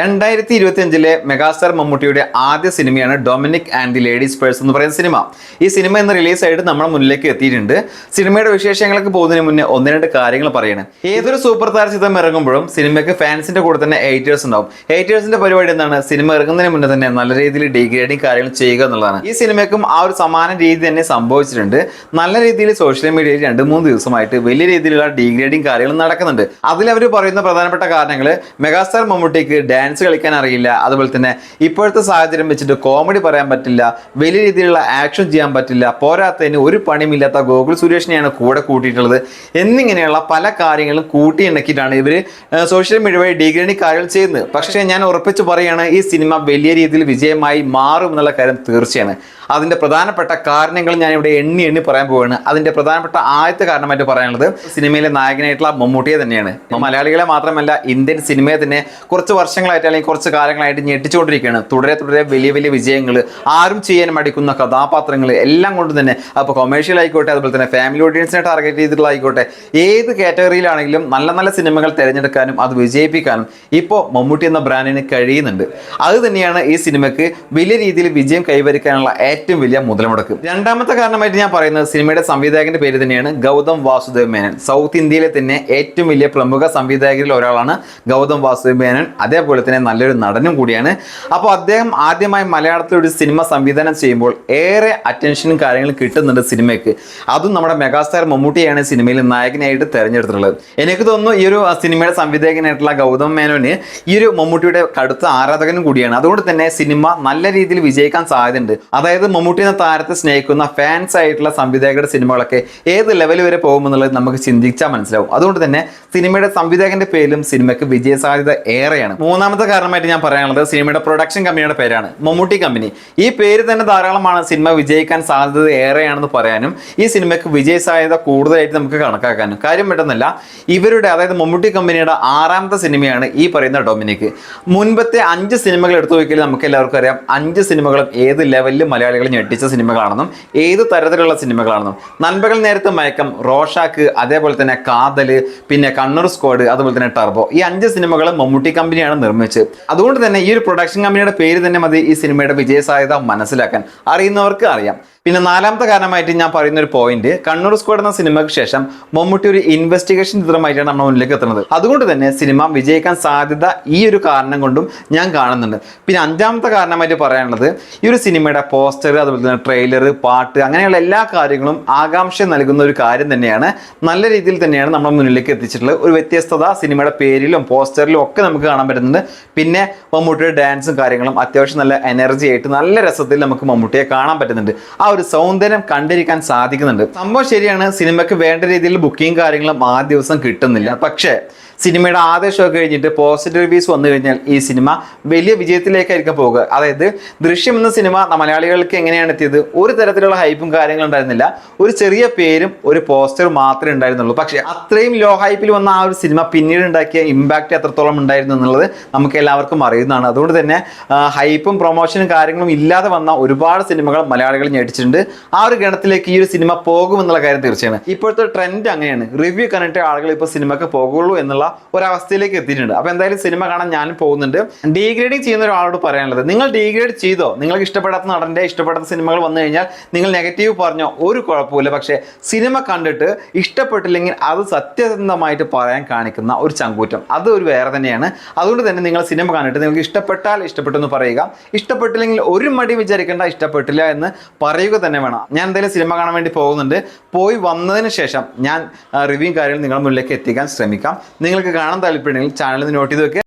2025 megastar മമ്മൂട്ടിയുടെ ആദ്യ സിനിമയാണ് Dominic and the ladies purse എന്ന് പറയുന്ന സിനിമ. ഈ സിനിമ ഇന്ന് റിലീസ് ആയിട്ട് നമ്മുടെ മുന്നിലേക്ക് എത്തിയിട്ടുണ്ട്. സിനിമയുടെ വിശേഷങ്ങൾക്ക് പോകുന്നതിന് മുന്നേ ഒന്ന് രണ്ട് കാര്യങ്ങൾ പറയണം. ഏതൊരു സൂപ്പർ താര ചിത്രം ഇറങ്ങുമ്പോഴും സിനിമയ്ക്ക് ഫാൻസിന്റെ കൂടെ തന്നെ ഹേറ്റേഴ്സ് ഉണ്ടാവും. ഹേറ്റേഴ്സിന്റെ പരിപാടി എന്താണ്? സിനിമ ഇറങ്ങുന്നതിന് മുന്നേ തന്നെ നല്ല രീതിയിൽ ഡീഗ്രേഡിങ് കാര്യങ്ങൾ ചെയ്യുക എന്നുള്ളതാണ്. ഈ സിനിമയ്ക്കും ആ ഒരു സമാന രീതി തന്നെ സംഭവിച്ചിട്ടുണ്ട്. നല്ല രീതിയിൽ സോഷ്യൽ മീഡിയയിൽ 2-3 ദിവസമായിട്ട് വലിയ രീതിയിലുള്ള ഡീഗ്രേഡിങ് കാര്യങ്ങൾ നടക്കുന്നുണ്ട്. അതിലവർ പറയുന്ന പ്രധാനപ്പെട്ട കാരണങ്ങൾ മെഗാസ്റ്റാർ മമ്മൂട്ടിക്ക് ഡാൻസ് കളിക്കാൻ അറിയില്ല, അതുപോലെ തന്നെ ഇപ്പോഴത്തെ സാഹചര്യം വെച്ചിട്ട് കോമഡി പറയാൻ പറ്റില്ല, വലിയ രീതിയിലുള്ള ആക്ഷൻ ചെയ്യാൻ പറ്റില്ല, പോരാത്തതിന് ഒരു പണിയുമില്ലാത്ത ഗോകുൽ സുരേഷിനെയാണ് കൂടെ കൂട്ടിയിട്ടുള്ളത് എന്നിങ്ങനെയുള്ള പല കാര്യങ്ങളും കൂട്ടി ഇണക്കിയിട്ടാണ് ഇവർ സോഷ്യൽ മീഡിയ വഴി ഡീഗ്രേഡിങ് കാര്യങ്ങൾ ചെയ്യുന്നത്. പക്ഷേ ഞാൻ ഉറപ്പിച്ച് പറയുകയാണ്, ഈ സിനിമ വലിയ രീതിയിൽ വിജയമായി മാറും എന്നുള്ള കാര്യം തീർച്ചയാണ്. അതിൻ്റെ പ്രധാനപ്പെട്ട കാരണങ്ങൾ ഞാൻ ഇവിടെ എണ്ണി പറയാൻ പോവുകയാണ്. അതിൻ്റെ പ്രധാനപ്പെട്ട ആദ്യത്തെ കാരണമായിട്ട് പറയാനുള്ളത് സിനിമയിലെ നായകനായിട്ടുള്ള മമ്മൂട്ടിയെ തന്നെയാണ്. മലയാളികളെ മാത്രമല്ല ഇന്ത്യൻ സിനിമയെ തന്നെ കുറച്ച് വർഷങ്ങളായിട്ട് അല്ലെങ്കിൽ കുറച്ച് കാലങ്ങളായിട്ട് ഞെട്ടിച്ചുകൊണ്ടിരിക്കുകയാണ്. തുടരെ വലിയ വലിയ വിജയങ്ങൾ, ആരും ചെയ്യാൻ മടിക്കുന്ന കഥാപാത്രങ്ങൾ എല്ലാം കൊണ്ട് തന്നെ, അപ്പോൾ കൊമേഴ്ഷ്യൽ ആയിക്കോട്ടെ, അതുപോലെ തന്നെ ഫാമിലി ഓഡിയൻസിനെ ടാർഗറ്റ് ചെയ്തിട്ടുള്ള ആയിക്കോട്ടെ, ഏത് കാറ്റഗറിയിലാണെങ്കിലും നല്ല നല്ല സിനിമകൾ തിരഞ്ഞെടുക്കാനും അത് വിജയിപ്പിക്കാനും ഇപ്പോൾ മമ്മൂട്ടി എന്ന ബ്രാൻഡിന് കഴിയുന്നുണ്ട്. അത് തന്നെയാണ് ഈ സിനിമയ്ക്ക് വലിയ രീതിയിൽ വിജയം കൈവരിക്കാനുള്ള ഏറ്റവും വലിയ മുതൽമുടക്ക്. രണ്ടാമത്തെ കാരണമായിട്ട് ഞാൻ പറയുന്നത് സിനിമയുടെ സംവിധായകന്റെ പേര് തന്നെയാണ് ഗൗതം വാസുദേവ് മേനൻ. സൗത്ത് ഇന്ത്യയിലെ തന്നെ ഏറ്റവും വലിയ പ്രമുഖ സംവിധായകരിൽ ഒരാളാണ് ഗൗതം വാസുദേവ് മേനൻ. അതേപോലെ തന്നെ നല്ലൊരു നടനും കൂടിയാണ്. അപ്പോൾ അദ്ദേഹം ആദ്യമായി മലയാളത്തിൽ ഒരു സിനിമ സംവിധാനം ചെയ്യുമ്പോൾ ഏറെ അറ്റൻഷനും കാര്യങ്ങളും കിട്ടുന്നുണ്ട് സിനിമയ്ക്ക്. അതും നമ്മുടെ മെഗാസ്റ്റാർ മമ്മൂട്ടിയാണ് സിനിമയിൽ നായകനായിട്ട് തെരഞ്ഞെടുത്തിട്ടുള്ളത്. എനിക്ക് തോന്നുന്നു ഈ ഒരു സിനിമയുടെ സംവിധായകനായിട്ടുള്ള ഗൗതം മേനോന് ഈ ഒരു മമ്മൂട്ടിയുടെ കടുത്ത ആരാധകനും കൂടിയാണ്. അതുകൊണ്ട് തന്നെ സിനിമ നല്ല രീതിയിൽ വിജയിക്കാൻ സാധ്യതയുണ്ട്. അതായത് മമ്മൂട്ടി എന്ന താരത്തെ സ്നേഹിക്കുന്ന ഫാൻസ് ആയിട്ടുള്ള സംവിധായകരുടെ സിനിമകളൊക്കെ ഏത് ലെവൽ വരെ പോകുമെന്നുള്ളത് നമുക്ക് ചിന്തിച്ചാൽ മനസ്സിലാവും. അതുകൊണ്ട് തന്നെ സിനിമയുടെ സംവിധായകന്റെ പേരിലും സിനിമയ്ക്ക് വിജയ സാധ്യത ഏറെയാണ്. മൂന്നാമത്തെ കാരണമായിട്ട് ഞാൻ പറയാനുള്ളത് സിനിമയുടെ പ്രൊഡക്ഷൻ കമ്പനിയുടെ പേരാണ്, മമ്മൂട്ടി കമ്പനി. ഈ പേര് തന്നെ ധാരാളമാണ് സിനിമ വിജയിക്കാൻ സാധ്യത ഏറെയാണെന്ന് പറയാനും ഈ സിനിമയ്ക്ക് വിജയ സാധ്യത കൂടുതലായിട്ട് നമുക്ക് കണക്കാക്കാനും. കാര്യം പെട്ടെന്നല്ല, ഇവരുടെ അതായത് മമ്മൂട്ടി കമ്പനിയുടെ 6ാമത്തെ സിനിമയാണ് ഈ പറയുന്ന ഡൊമിനിക്. മുൻപത്തെ 5 സിനിമകൾ എടുത്തു നോക്കിയാൽ നമുക്ക് എല്ലാവർക്കും അറിയാം 5 സിനിമകളും ഏത് ലെവലിൽ മലയാളികൾ ഞെട്ടിച്ച സിനിമകളാണെന്നും ഏത് തരത്തിലുള്ള സിനിമകളാണെന്നും. നൻപകൽ നേരത്തെ മയക്കം, റോഷാക്ക്, അതേപോലെ തന്നെ കാതല്, പിന്നെ കണ്ണൂർ സ്ക്വാഡ്, അതുപോലെ തന്നെ ടർബോ, ഈ 5 സിനിമകളും മമ്മൂട്ടി കമ്പനിയാണ് നിർമ്മിച്ചത്. അതുകൊണ്ട് തന്നെ ഈ ഒരു പ്രൊഡക്ഷൻ കമ്പനിയുടെ പേര് തന്നെ മതി ഈ സിനിമയുടെ വിജയ സാധ്യത മനസ്സിലാക്കാൻ. അറിയുന്നവർക്ക് അറിയാം. പിന്നെ 4ാമത്തെ കാരണമായിട്ട് ഞാൻ പറയുന്ന ഒരു പോയിന്റ്, കണ്ണൂർ സ്ക്വാഡ് എന്ന സിനിമയ്ക്ക് ശേഷം മമ്മൂട്ടി ഒരു ഇൻവെസ്റ്റിഗേഷൻ ചിത്രമായിട്ടാണ് നമ്മുടെ മുന്നിലേക്ക് എത്തുന്നത്. അതുകൊണ്ട് തന്നെ സിനിമ വിജയിക്കാൻ സാധ്യത ഈ ഒരു കാരണം കൊണ്ടും ഞാൻ കാണുന്നുണ്ട്. പിന്നെ 5ാമത്തെ കാരണമായിട്ട് പറയാനുള്ളത് ഈ ഒരു സിനിമയുടെ പോസ്റ്റർ, അതുപോലെ തന്നെ ട്രെയിലർ, പാട്ട്, അങ്ങനെയുള്ള എല്ലാ കാര്യങ്ങളും ആകാംക്ഷ നൽകുന്ന ഒരു കാര്യം തന്നെയാണ്. നല്ല രീതിയിൽ തന്നെയാണ് നമ്മുടെ മുന്നിലേക്ക് എത്തിച്ചിട്ടുള്ളത്. ഒരു വ്യത്യസ്തത സിനിമയുടെ പേരിലും പോസ്റ്ററിലും ഒക്കെ നമുക്ക് കാണാൻ പറ്റുന്നുണ്ട്. പിന്നെ മമ്മൂട്ടിയുടെ ഡാൻസും കാര്യങ്ങളും അത്യാവശ്യം നല്ല എനർജി ആയിട്ട് നല്ല രസത്തിൽ നമുക്ക് മമ്മൂട്ടിയെ കാണാൻ പറ്റുന്നുണ്ട്. ആ ഒരു സൗന്ദര്യം കണ്ടിരിക്കാൻ സാധിക്കുന്നുണ്ട്. സംഭവം ശരിയാണ്, സിനിമയ്ക്ക് വേണ്ട രീതിയിൽ ബുക്കിംഗ് കാര്യങ്ങളും ആ ദിവസം കിട്ടുന്നില്ല. പക്ഷേ സിനിമയുടെ ആദ്യ ഷോ കഴിഞ്ഞിട്ട് പോസിറ്റീവ് റിവ്യൂസ് വന്നു കഴിഞ്ഞാൽ ഈ സിനിമ വലിയ വിജയത്തിലേക്കായിരിക്കും പോകുക. അതായത് ദൃശ്യം എന്ന സിനിമ മലയാളികൾക്ക് എങ്ങനെയാണ് എത്തിയത്? ഒരു തരത്തിലുള്ള ഹൈപ്പും കാര്യങ്ങളും ഉണ്ടായിരുന്നില്ല. ഒരു ചെറിയ പേരും ഒരു പോസ്റ്ററും മാത്രമേ ഉണ്ടായിരുന്നുള്ളൂ. പക്ഷേ അത്രയും ലോ ഹൈപ്പിൽ വന്ന ആ ഒരു സിനിമ പിന്നീട് ഉണ്ടാക്കിയ ഇമ്പാക്റ്റ് എത്രത്തോളം ഉണ്ടായിരുന്നു എന്നുള്ളത് നമുക്ക് എല്ലാവർക്കും അറിയുന്നതാണ്. അതുകൊണ്ട് തന്നെ ഹൈപ്പും പ്രൊമോഷനും കാര്യങ്ങളും ഇല്ലാതെ വന്ന ഒരുപാട് സിനിമകൾ മലയാളികൾ ഞെട്ടിച്ചിട്ടുണ്ട്. ആ ഒരു ഗണത്തിലേക്ക് ഈ ഒരു സിനിമ പോകുമെന്നുള്ള കാര്യം തീർച്ചയാണ്. ഇപ്പോഴത്തെ ട്രെൻഡ് അങ്ങനെയാണ്, റിവ്യൂ കണ്ടിട്ട് ആളുകൾ ഇപ്പോൾ സിനിമയ്ക്ക് പോകുള്ളൂ എന്നുള്ള ഒരവസ്ഥയിലേക്ക് എത്തിയിട്ടുണ്ട്. അപ്പോൾ എന്തായാലും സിനിമ കാണാൻ ഞാനും പോകുന്നുണ്ട്. ഡീഗ്രേഡിങ് ചെയ്യുന്ന ഒരാളോട് പറയാനുള്ളത്, നിങ്ങൾ ഡീഗ്രേഡ് ചെയ്തോ, നിങ്ങൾക്ക് ഇഷ്ടപ്പെടാത്ത നടൻ്റെ ഇഷ്ടപ്പെടാത്ത സിനിമകൾ വന്നു കഴിഞ്ഞാൽ നിങ്ങൾ നെഗറ്റീവ് പറഞ്ഞോ ഒരു കുഴപ്പമില്ല. പക്ഷേ സിനിമ കണ്ടിട്ട് ഇഷ്ടപ്പെട്ടില്ലെങ്കിൽ അത് സത്യസന്ധമായിട്ട് പറയാൻ കാണിക്കുന്ന ഒരു ചങ്കൂറ്റം, അത് ഒരു വേറെ തന്നെയാണ്. അതുകൊണ്ട് തന്നെ നിങ്ങൾ സിനിമ കണ്ടിട്ട് നിങ്ങൾക്ക് ഇഷ്ടപ്പെട്ടാൽ ഇഷ്ടപ്പെട്ടെന്ന് പറയുക, ഇഷ്ടപ്പെട്ടില്ലെങ്കിൽ ഒരു മടി വിചാരിക്കേണ്ട, ഇഷ്ടപ്പെട്ടില്ല എന്ന് പറയുക തന്നെ വേണം. ഞാൻ എന്തായാലും സിനിമ കാണാൻ വേണ്ടി പോകുന്നുണ്ട്. പോയി വന്നതിന് ശേഷം ഞാൻ റിവ്യൂ കാര്യങ്ങൾ നിങ്ങളുടെ മുന്നിലേക്ക് എത്തിക്കാൻ ശ്രമിക്കാം. നിങ്ങൾക്ക് കാണാൻ താല്പര്യമുണ്ടെങ്കിൽ ചാനൽ നോട്ട് ചെയ്ത് വെക്കുക.